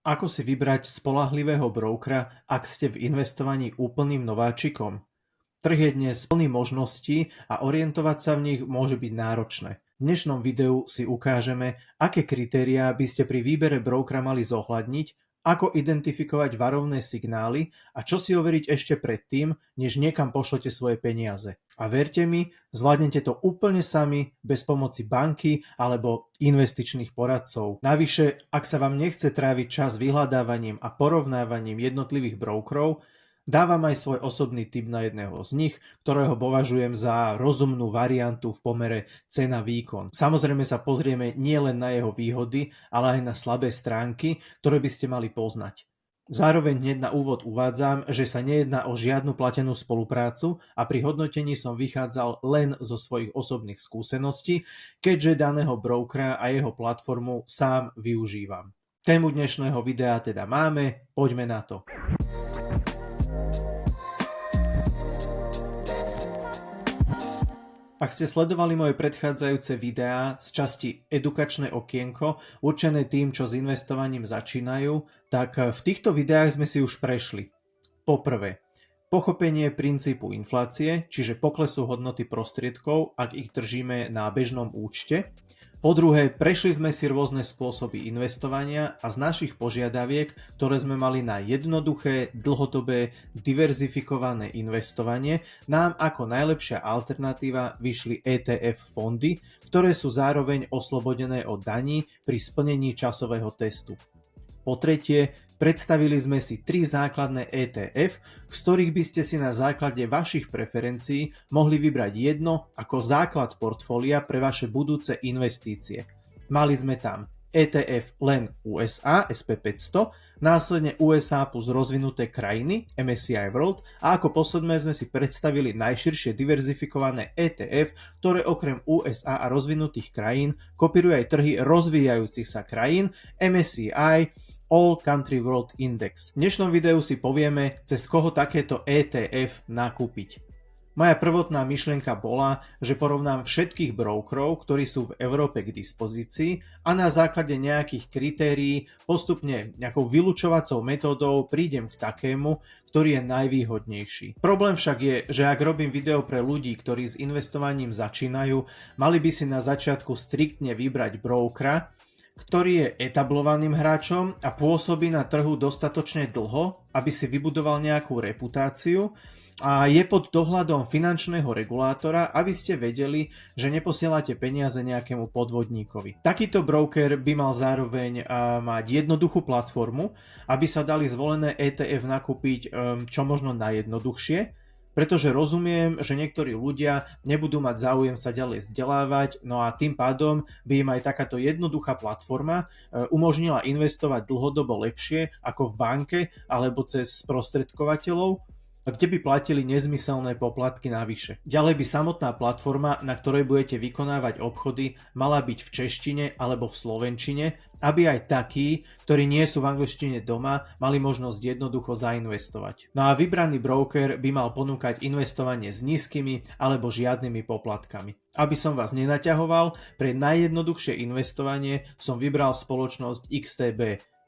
Ako si vybrať spoľahlivého brokera, ak ste v investovaní úplným nováčikom? Trh je dnes plný možností a orientovať sa v nich môže byť náročné. V dnešnom videu si ukážeme, aké kritériá by ste pri výbere brokera mali zohľadniť, ako identifikovať varovné signály a čo si overiť ešte predtým, než niekam pošlete svoje peniaze. A verte mi, zvládnete to úplne sami, bez pomoci banky alebo investičných poradcov. Navyše, ak sa vám nechce tráviť čas vyhľadávaním a porovnávaním jednotlivých brokerov, dávam aj svoj osobný tip na jedného z nich, ktorého považujem za rozumnú variantu v pomere cena-výkon. Samozrejme sa pozrieme nielen na jeho výhody, ale aj na slabé stránky, ktoré by ste mali poznať. Zároveň hneď na úvod uvádzam, že sa nejedná o žiadnu platenú spoluprácu a pri hodnotení som vychádzal len zo svojich osobných skúseností, keďže daného brokera a jeho platformu sám využívam. Tému dnešného videa teda máme, poďme na to. Ak ste sledovali moje predchádzajúce videá z časti Edukačné okienko, určené tým, čo s investovaním začínajú, tak v týchto videách sme si už prešli. Poprvé, pochopenie princípu inflácie, čiže poklesu hodnoty prostriedkov, ak ich držíme na bežnom účte. Po druhé, prešli sme si rôzne spôsoby investovania a z našich požiadaviek, ktoré sme mali na jednoduché, dlhodobé, diverzifikované investovanie, nám ako najlepšia alternatíva vyšli ETF fondy, ktoré sú zároveň oslobodené od daní pri splnení časového testu. Po tretie, predstavili sme si 3 základné ETF, z ktorých by ste si na základe vašich preferencií mohli vybrať jedno ako základ portfólia pre vaše budúce investície. Mali sme tam ETF len USA SP500, následne USA plus rozvinuté krajiny MSCI World a ako posledné sme si predstavili najširšie diverzifikované ETF, ktoré okrem USA a rozvinutých krajín kopírujú aj trhy rozvíjajúcich sa krajín MSCI All Country World Index. V dnešnom videu si povieme, cez koho takéto ETF nakúpiť. Moja prvotná myšlienka bola, že porovnám všetkých brokerov, ktorí sú v Európe k dispozícii a na základe nejakých kritérií postupne nejakou vylučovacou metódou prídem k takému, ktorý je najvýhodnejší. Problém však je, že ak robím video pre ľudí, ktorí s investovaním začínajú, mali by si na začiatku striktne vybrať brokera, ktorý je etablovaným hráčom a pôsobí na trhu dostatočne dlho, aby si vybudoval nejakú reputáciu a je pod dohľadom finančného regulátora, aby ste vedeli, že neposielate peniaze nejakému podvodníkovi. Takýto broker by mal zároveň mať jednoduchú platformu, aby sa dali zvolené ETF nakúpiť čo možno najjednoduchšie, pretože rozumiem, že niektorí ľudia nebudú mať záujem sa ďalej vzdelávať, no a tým pádom by im aj takáto jednoduchá platforma umožnila investovať dlhodobo lepšie ako v banke alebo cez sprostredkovateľov, kde by platili nezmyselné poplatky navyše. Ďalej by samotná platforma, na ktorej budete vykonávať obchody, mala byť v češtine alebo v slovenčine, aby aj takí, ktorí nie sú v angličtine doma, mali možnosť jednoducho zainvestovať. No a vybraný broker by mal ponúkať investovanie s nízkymi alebo žiadnymi poplatkami. Aby som vás nenaťahoval, pre najjednoduchšie investovanie som vybral spoločnosť XTB,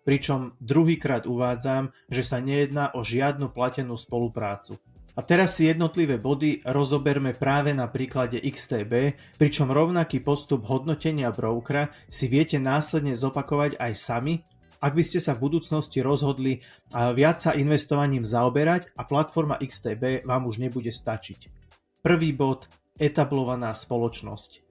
pričom druhýkrát uvádzam, že sa nejedná o žiadnu platenú spoluprácu. A teraz si jednotlivé body rozoberme práve na príklade XTB, pričom rovnaký postup hodnotenia brokera si viete následne zopakovať aj sami, ak by ste sa v budúcnosti rozhodli viac sa investovaním zaoberať a platforma XTB vám už nebude stačiť. Prvý bod, etablovaná spoločnosť.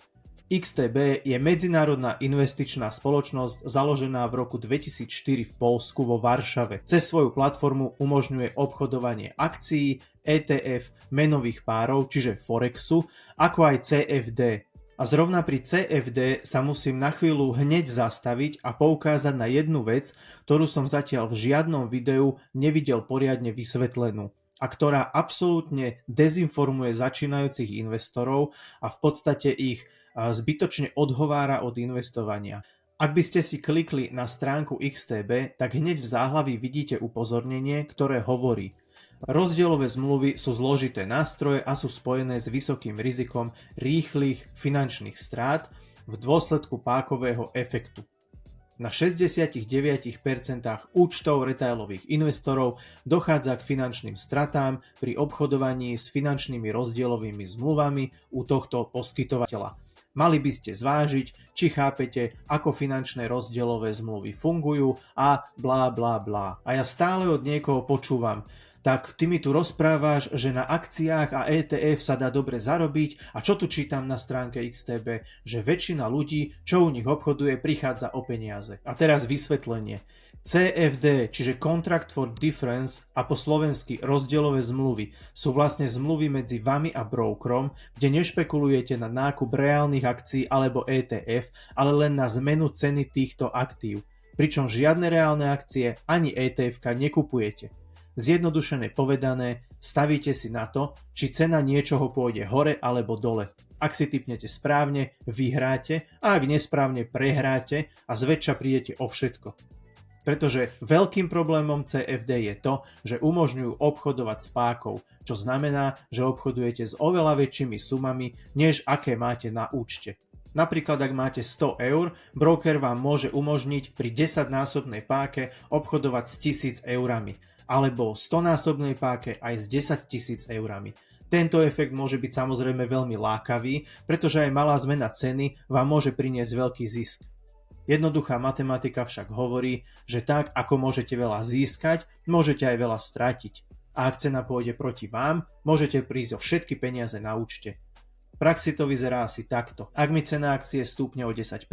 XTB je medzinárodná investičná spoločnosť založená v roku 2004 v Poľsku vo Varšave. Cez svoju platformu umožňuje obchodovanie akcií, ETF, menových párov, čiže Forexu, ako aj CFD. A zrovna pri CFD sa musím na chvíľu hneď zastaviť a poukázať na jednu vec, ktorú som zatiaľ v žiadnom videu nevidel poriadne vysvetlenú a ktorá absolútne dezinformuje začínajúcich investorov a v podstate ich zbytočne odhovára od investovania. Ak by ste si klikli na stránku XTB, tak hneď v záhlaví vidíte upozornenie, ktoré hovorí: rozdielové zmluvy sú zložité nástroje a sú spojené s vysokým rizikom rýchlych finančných strát v dôsledku pákového efektu. Na 69% účtov retailových investorov dochádza k finančným stratám pri obchodovaní s finančnými rozdielovými zmluvami u tohto poskytovateľa. Mali by ste zvážiť, či chápete, ako finančné rozdielové zmluvy fungujú a blá blá blá. A ja stále od niekoho počúvam: tak ty mi tu rozprávaš, že na akciách a ETF sa dá dobre zarobiť, a čo tu čítam na stránke XTB, že väčšina ľudí, čo u nich obchoduje, prichádza o peniaze. A teraz vysvetlenie. CFD, čiže Contract for Difference a po slovensky rozdielové zmluvy, sú vlastne zmluvy medzi vami a brokerom, kde nešpekulujete na nákup reálnych akcií alebo ETF, ale len na zmenu ceny týchto aktív. Pričom žiadne reálne akcie ani ETF-ka nekupujete. Zjednodušene povedané, stavíte si na to, či cena niečoho pôjde hore alebo dole. Ak si tipnete správne, vyhráte, a ak nesprávne, prehráte a zväčša prídete o všetko. Pretože veľkým problémom CFD je to, že umožňujú obchodovať s pákou, čo znamená, že obchodujete s oveľa väčšími sumami, než aké máte na účte. Napríklad, ak máte 100 eur, broker vám môže umožniť pri 10-násobnej páke obchodovať s 1000 eurami, alebo 100-násobnej páke aj s 10 000 eurami. Tento efekt môže byť samozrejme veľmi lákavý, pretože aj malá zmena ceny vám môže priniesť veľký zisk. Jednoduchá matematika však hovorí, že tak, ako môžete veľa získať, môžete aj veľa stratiť. A ak cena pôjde proti vám, môžete prísť o všetky peniaze na účte. V praxi to vyzerá asi takto. Ak mi cena akcie stúpne o 10%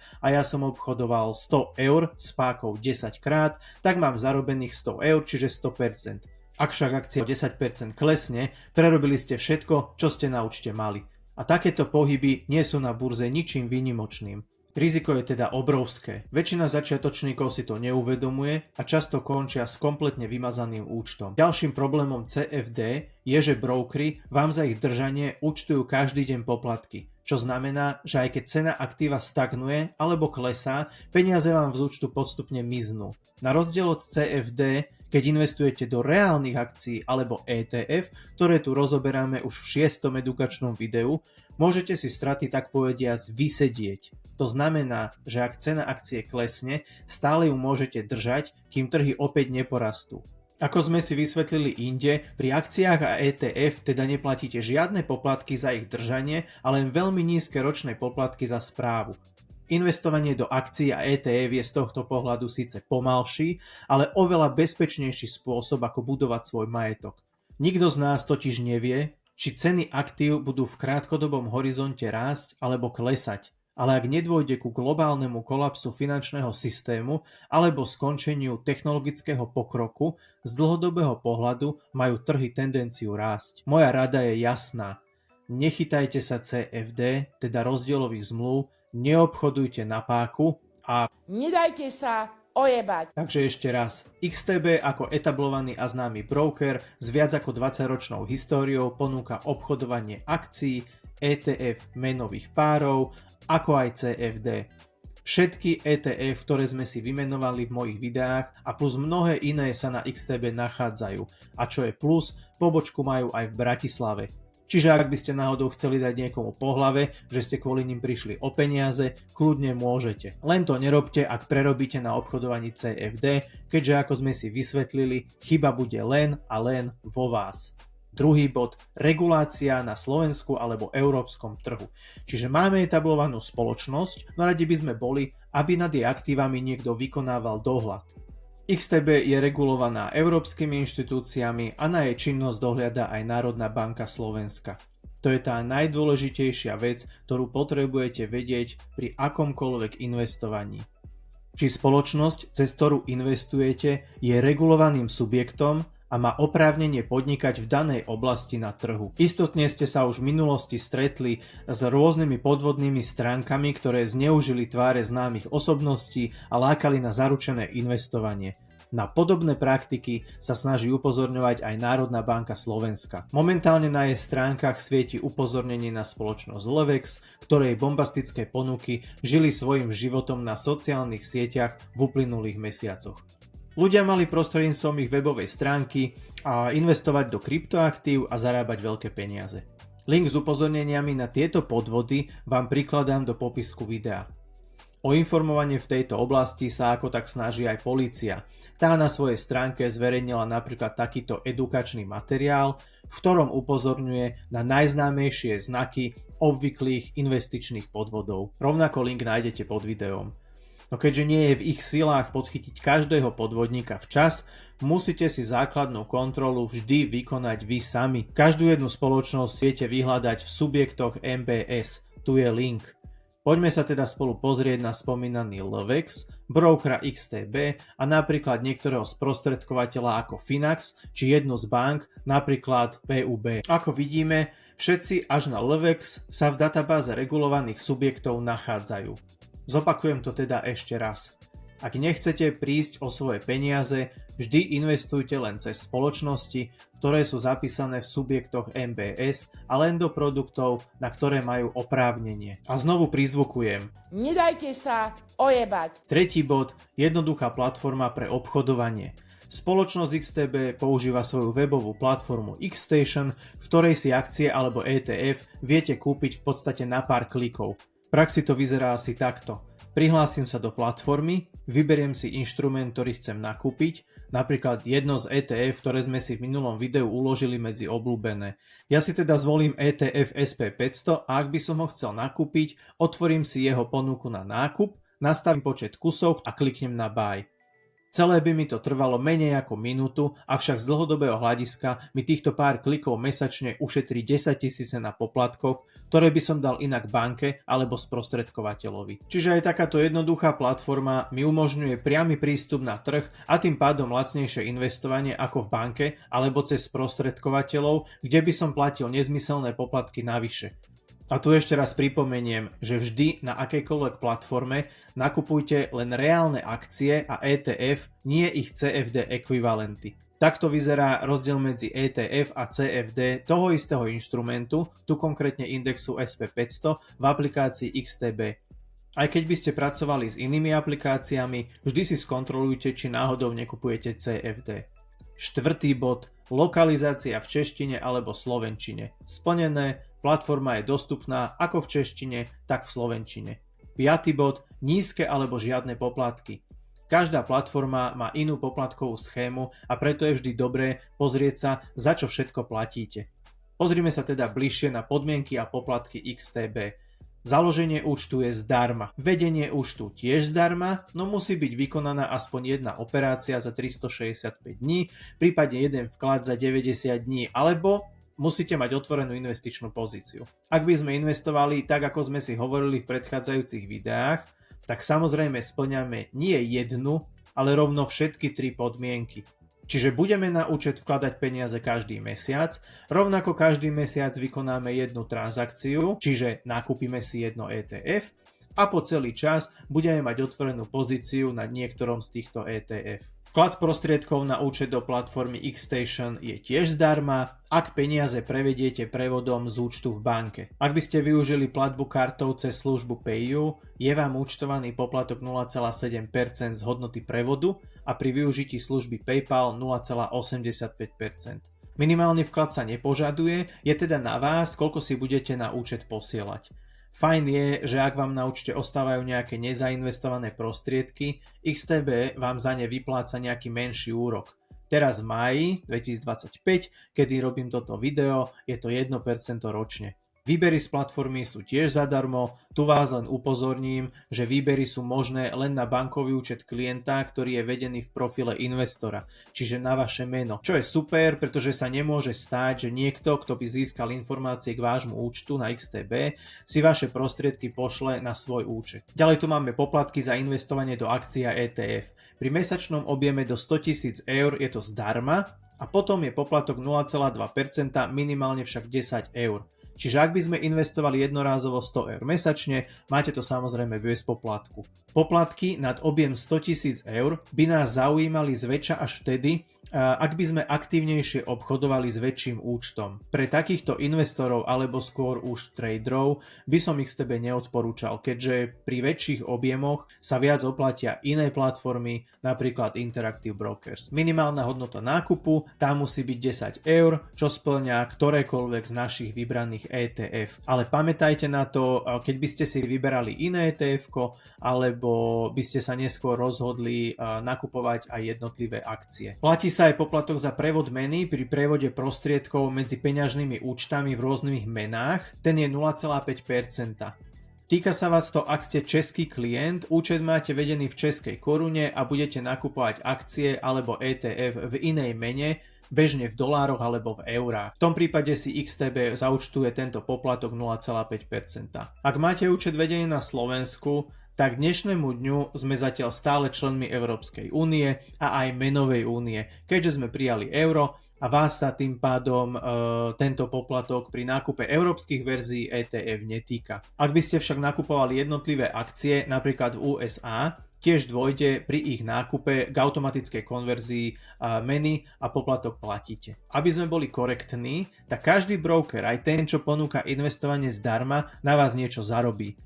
a ja som obchodoval 100 eur s pákou 10 krát, tak mám zarobených 100 eur, čiže 100%. Ak však akcia o 10% klesne, prerobili ste všetko, čo ste na účte mali. A takéto pohyby nie sú na burze ničím výnimočným. Riziko je teda obrovské. Väčšina začiatočníkov si to neuvedomuje a často končia s kompletne vymazaným účtom. Ďalším problémom CFD je, že brokery vám za ich držanie účtujú každý deň poplatky, čo znamená, že aj keď cena aktíva stagnuje alebo klesá, peniaze vám z účtu postupne miznú. Na rozdiel od CFD, keď investujete do reálnych akcií alebo ETF, ktoré tu rozoberáme už v 6. edukačnom videu, môžete si straty tak povediac vysedieť. To znamená, že ak cena akcie klesne, stále ju môžete držať, kým trhy opäť neporastú. Ako sme si vysvetlili inde, pri akciách a ETF teda neplatíte žiadne poplatky za ich držanie, ale len veľmi nízke ročné poplatky za správu. Investovanie do akcií a ETF je z tohto pohľadu síce pomalší, ale oveľa bezpečnejší spôsob, ako budovať svoj majetok. Nikto z nás totiž nevie, či ceny aktív budú v krátkodobom horizonte rásť alebo klesať. Ale ak nedôjde ku globálnemu kolapsu finančného systému alebo skončeniu technologického pokroku, z dlhodobého pohľadu majú trhy tendenciu rásť. Moja rada je jasná. Nechytajte sa CFD, teda rozdielových zmluv, neobchodujte na páku a nedajte sa ojebať. Takže ešte raz, XTB ako etablovaný a známy broker s viac ako 20-ročnou históriou ponúka obchodovanie akcií, ETF menových párov, ako aj CFD. Všetky ETF, ktoré sme si vymenovali v mojich videách a plus mnohé iné sa na XTB nachádzajú. A čo je plus, pobočku majú aj v Bratislave. Čiže ak by ste náhodou chceli dať niekomu po hlave, že ste kvôli ním prišli o peniaze, kľudne môžete. Len to nerobte, ak prerobíte na obchodovaní CFD, keďže ako sme si vysvetlili, chyba bude len a len vo vás. Druhý bod, regulácia na Slovensku alebo európskom trhu. Čiže máme etablovanú spoločnosť, no radi by sme boli, aby nad jej aktívami niekto vykonával dohľad. XTB je regulovaná európskymi inštitúciami a na jej činnosť dohliada aj Národná banka Slovenska. To je tá najdôležitejšia vec, ktorú potrebujete vedieť pri akomkoľvek investovaní. Či spoločnosť, cez ktorú investujete, je regulovaným subjektom a má oprávnenie podnikať v danej oblasti na trhu. Istotne ste sa už v minulosti stretli s rôznymi podvodnými stránkami, ktoré zneužili tváre známych osobností a lákali na zaručené investovanie. Na podobné praktiky sa snaží upozorňovať aj Národná banka Slovenska. Momentálne na jej stránkach svieti upozornenie na spoločnosť Levex, ktorej bombastické ponuky žili svojim životom na sociálnych sieťach v uplynulých mesiacoch. Ľudia mali prostredníctvom ich webovej stránky a investovať do kryptoaktív a zarábať veľké peniaze. Link s upozorneniami na tieto podvody vám prikladám do popisku videa. O informovanie v tejto oblasti sa ako tak snaží aj polícia. Tá na svojej stránke zverejnila napríklad takýto edukačný materiál, v ktorom upozorňuje na najznámejšie znaky obvyklých investičných podvodov. Rovnako link nájdete pod videom. No keďže nie je v ich silách podchytiť každého podvodníka včas, musíte si základnú kontrolu vždy vykonať vy sami. Každú jednu spoločnosť viete vyhľadať v subjektoch MBS. Tu je link. Poďme sa teda spolu pozrieť na spomínaný LVEX, brokera XTB a napríklad niektorého sprostredkovateľa ako Finax či jednu z bank, napríklad PUB. Ako vidíme, všetci až na LVEX sa v databáze regulovaných subjektov nachádzajú. Zopakujem to teda ešte raz. Ak nechcete prísť o svoje peniaze, vždy investujte len cez spoločnosti, ktoré sú zapísané v subjektoch MBS a len do produktov, na ktoré majú oprávnenie. A znovu prizvukujem. Nedajte sa ojebať. Tretí bod, jednoduchá platforma pre obchodovanie. Spoločnosť XTB používa svoju webovú platformu Xstation, v ktorej si akcie alebo ETF viete kúpiť v podstate na pár klikov. V praxi to vyzerá asi takto. Prihlásim sa do platformy, vyberiem si inštrument, ktorý chcem nakúpiť, napríklad jedno z ETF, ktoré sme si v minulom videu uložili medzi obľúbené. Ja si teda zvolím ETF SP500 a ak by som ho chcel nakúpiť, otvorím si jeho ponuku na nákup, nastavím počet kusov a kliknem na buy. Celé by mi to trvalo menej ako minútu, avšak z dlhodobého hľadiska mi týchto pár klikov mesačne ušetrí 10 000 na poplatkoch, ktoré by som dal inak banke alebo sprostredkovateľovi. Čiže aj takáto jednoduchá platforma mi umožňuje priamy prístup na trh a tým pádom lacnejšie investovanie ako v banke alebo cez sprostredkovateľov, kde by som platil nezmyselné poplatky navyše. A tu ešte raz pripomeniem, že vždy na akejkoľvek platforme nakupujte len reálne akcie a ETF, nie ich CFD ekvivalenty. Takto vyzerá rozdiel medzi ETF a CFD toho istého inštrumentu, tu konkrétne indexu SP500 v aplikácii XTB. Aj keď by ste pracovali s inými aplikáciami, vždy si skontrolujte, či náhodou nekupujete CFD. Štvrtý bod, lokalizácia v češtine alebo slovenčine. Splnené, platforma je dostupná ako v češtine, tak v slovenčine. 5. bod, nízke alebo žiadne poplatky. Každá platforma má inú poplatkovú schému a preto je vždy dobré pozrieť sa, za čo všetko platíte. Pozrime sa teda bližšie na podmienky a poplatky XTB. Založenie účtu je zdarma. Vedenie účtu tiež zdarma, no musí byť vykonaná aspoň jedna operácia za 365 dní, prípadne jeden vklad za 90 dní, alebo musíte mať otvorenú investičnú pozíciu. Ak by sme investovali tak, ako sme si hovorili v predchádzajúcich videách, tak samozrejme spĺňame nie jednu, ale rovno všetky 3 podmienky. Čiže budeme na účet vkladať peniaze každý mesiac, rovnako každý mesiac vykonáme jednu transakciu, čiže nakúpime si jedno ETF a po celý čas budeme mať otvorenú pozíciu na niektorom z týchto ETF. Vklad prostriedkov na účet do platformy Xstation je tiež zdarma, ak peniaze prevediete prevodom z účtu v banke. Ak by ste využili platbu kartou cez službu PayU, je vám účtovaný poplatok 0,7% z hodnoty prevodu a pri využití služby PayPal 0,85%. Minimálny vklad sa nepožaduje, je teda na vás, koľko si budete na účet posielať. Fajn je, že ak vám na účte ostávajú nejaké nezainvestované prostriedky, XTB vám za ne vypláca nejaký menší úrok. Teraz v máji 2025, kedy robím toto video, je to 1% ročne. Výbery z platformy sú tiež zadarmo, tu vás len upozorním, že výbery sú možné len na bankový účet klienta, ktorý je vedený v profile investora, čiže na vaše meno. Čo je super, pretože sa nemôže stáť, že niekto, kto by získal informácie k vášmu účtu na XTB, si vaše prostriedky pošle na svoj účet. Ďalej tu máme poplatky za investovanie do akcií a ETF. Pri mesačnom objeme do 100 000 eur je to zdarma a potom je poplatok 0,2%, minimálne však 10 eur. Čiže ak by sme investovali jednorázovo 100 eur mesačne, máte to samozrejme bez poplatku. Poplatky nad objem 100 000 eur by nás zaujímali zväčša až vtedy, ak by sme aktívnejšie obchodovali s väčším účtom. Pre takýchto investorov alebo skôr už traderov by som XTB neodporúčal, keďže pri väčších objemoch sa viac oplatia iné platformy, napríklad Interactive Brokers. Minimálna hodnota nákupu, tá musí byť 10 eur, čo spĺňa ktorékoľvek z našich vybraných ETF. Ale pamätajte na to, keď by ste si vyberali iné ETF, alebo by ste sa neskôr rozhodli nakupovať aj jednotlivé akcie. Platí sa aj poplatok za prevod meny pri prevode prostriedkov medzi peňažnými účtami v rôznych menách. Ten je 0,5%. Týka sa vás to, ak ste český klient, účet máte vedený v českej korune a budete nakupovať akcie alebo ETF v inej mene, bežne v dolároch alebo v eurách. V tom prípade si XTB zaúčtuje tento poplatok 0,5%. Ak máte účet vedený na Slovensku, tak k dnešnému dňu sme zatiaľ stále členmi Európskej únie a aj menovej únie, keďže sme prijali euro a vás sa tým pádom tento poplatok pri nákupe európskych verzií ETF netýka. Ak by ste však nakupovali jednotlivé akcie, napríklad v USA, tiež dôjde pri ich nákupe k automatickej konverzii meny a poplatok platíte. Aby sme boli korektní, tak každý broker, aj ten, čo ponúka investovanie zdarma, na vás niečo zarobí.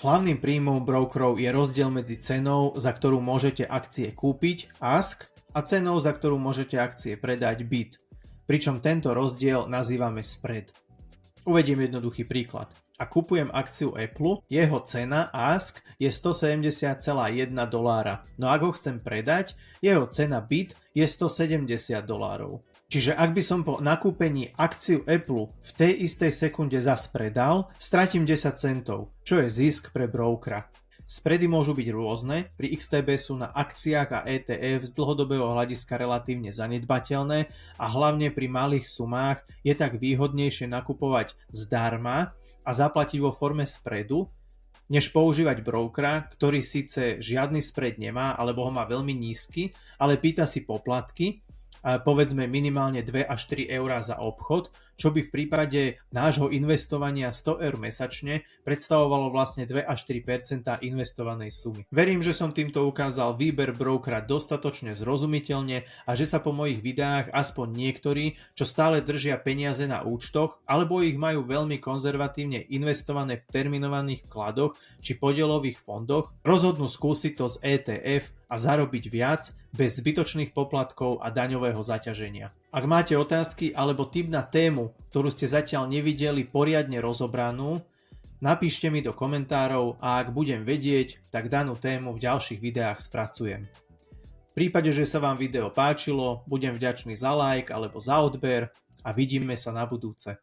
Hlavným príjmom brokerov je rozdiel medzi cenou, za ktorú môžete akcie kúpiť, ask, a cenou, za ktorú môžete akcie predať, bid. Pričom tento rozdiel nazývame spread. Uvediem jednoduchý príklad. Ak kupujem akciu Apple, jeho cena ask je 170,1 dolára. No ak ho chcem predať, jeho cena bid je 170 dolárov. Čiže ak by som po nakúpení akciu Apple v tej istej sekunde zas predal, stratím 10 centov, čo je zisk pre brokera. Spready môžu byť rôzne, pri XTB sú na akciách a ETF z dlhodobého hľadiska relatívne zanedbateľné a hlavne pri malých sumách je tak výhodnejšie nakupovať zdarma a zaplatiť vo forme spreadu, než používať brokera, ktorý síce žiadny spread nemá alebo ho má veľmi nízky, ale pýta si poplatky, povedzme minimálne 2 až 3 eurá za obchod, čo by v prípade nášho investovania 100 eur mesačne predstavovalo vlastne 2 až 3% investovanej sumy. Verím, že som týmto ukázal výber brokera dostatočne zrozumiteľne a že sa po mojich videách aspoň niektorí, čo stále držia peniaze na účtoch alebo ich majú veľmi konzervatívne investované v terminovaných vkladoch či podielových fondoch, rozhodnú skúsiť to z ETF a zarobiť viac bez zbytočných poplatkov a daňového zaťaženia. Ak máte otázky alebo tip na tému, ktorú ste zatiaľ nevideli poriadne rozobranú, napíšte mi do komentárov a ak budem vedieť, tak danú tému v ďalších videách spracujem. V prípade, že sa vám video páčilo, budem vďačný za like alebo za odber a vidíme sa na budúce.